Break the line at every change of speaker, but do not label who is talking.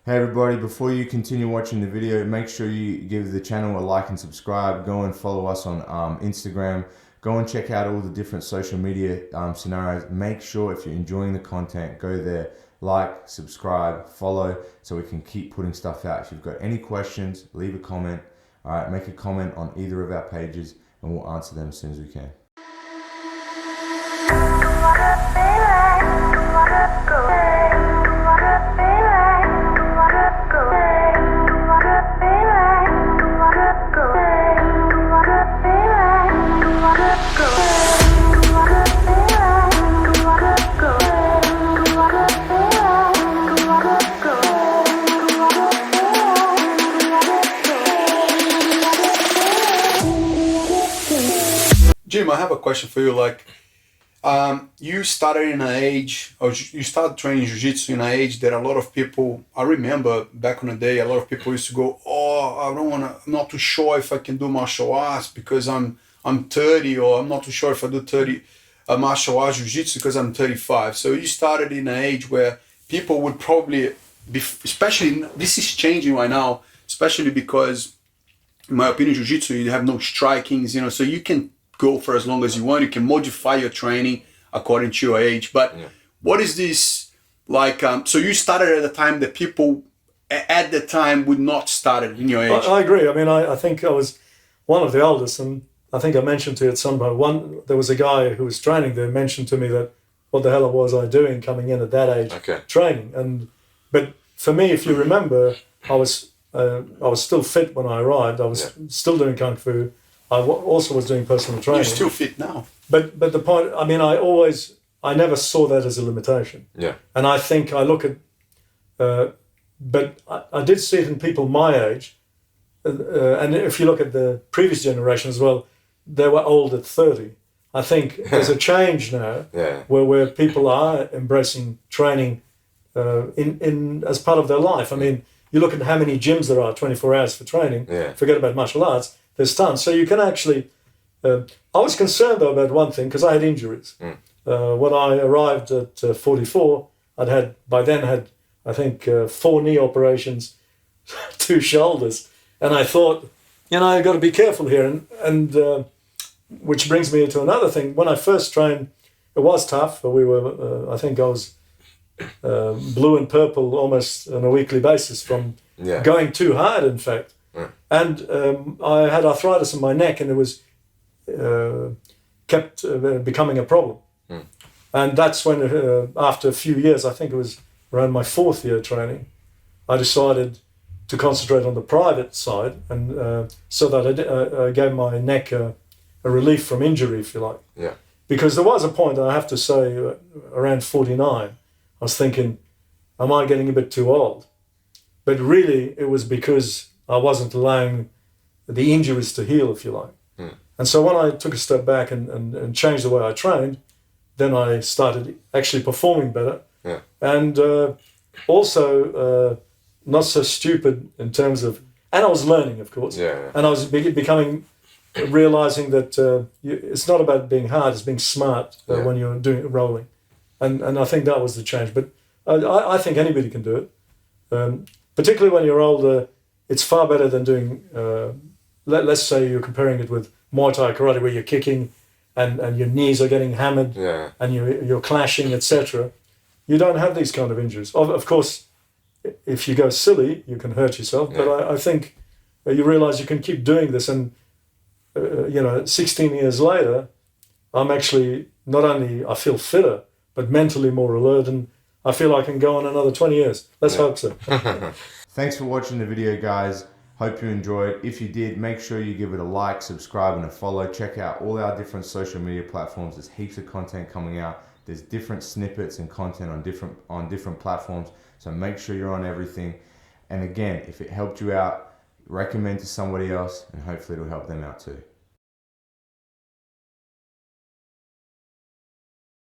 Hey everybody, before you continue watching the video, make sure you give the channel a like and subscribe. Go and follow us on Instagram. Go and check out all the different social media scenarios. Make sure if you're enjoying the content, go there, like, subscribe, follow, so we can keep putting stuff out. If you've got any questions, leave a comment. All right, make a comment on either of our pages and we'll answer them as soon as we can.
Jim, I have a question for you. Like, you started in an age, or you started training jiu-jitsu in an age that a lot of people, I remember back in the day, a lot of people used to go, oh, I'm not too sure if I can do martial arts because I'm 30, or I'm not too sure if I do 30 martial arts jiu-jitsu because I'm 35. So you started in an age where people would probably be, especially, this is changing right now, especially because, in my opinion, jiu-jitsu, you have no strikings, you know, so you can go for as long as you want. You can modify your training according to your age. But yeah, what is this like? So you started at a time that people at the time would not start in your age.
I agree. I mean, I think I was one of the eldest, and I think I mentioned to you at some point, there was a guy who was training there mentioned to me that what the hell was I doing coming in at that age, training. But for me, if you remember, I was still fit when I arrived. I was still doing Kung Fu. I also was doing personal training.
You're still fit now.
But the point, I mean, I never saw that as a limitation.
Yeah.
And I think I look at, but I did see it in people my age. And if you look at the previous generation as well, they were old at 30. I think there's a change now where people are embracing training in as part of their life. I mean, you look at how many gyms there are, 24 hours for training, forget about martial arts, there's tons. So you can actually, I was concerned though about one thing because I had injuries. When I arrived at 44, by then had, I think, 4 knee operations, 2 shoulders. And I thought, you know, I've got to be careful here. And which brings me to another thing. When I first trained, it was tough. We were, I think I was blue and purple almost on a weekly basis from going too hard, in fact. And I had arthritis in my neck, and it was kept becoming a problem. And that's when, after a few years, I think it was around my 4th year training, I decided to concentrate on the private side, and so that I gave my neck a relief from injury, if you like.
Yeah.
Because there was a point, I have to say, around 49, I was thinking, am I getting a bit too old? But really, it was because I wasn't allowing the injuries to heal, if you like. And so when I took a step back and changed the way I trained, then I started actually performing better.
Yeah.
And also not so stupid in terms of, and I was learning, of course.
Yeah.
And I was realizing that it's not about being hard, it's being smart when you're doing rolling. And I think that was the change. But I think anybody can do it. Particularly when you're older, it's far better than doing, let's say you're comparing it with Muay Thai karate where you're kicking and your knees are getting hammered and you're clashing, etc. You don't have these kind of injuries. Of course, if you go silly, you can hurt yourself. But I think you realize you can keep doing this. And, 16 years later, I'm actually, not only I feel fitter, but mentally more alert. And I feel I can go on another 20 years. Let's hope so.
Thanks for watching the video, guys. Hope you enjoyed. If you did, make sure you give it a like, subscribe, and a follow. Check out all our different social media platforms. There's heaps of content coming out. There's different snippets and content on different platforms. So make sure you're on everything. And again, if it helped you out, recommend to somebody else, and hopefully it'll help them out too.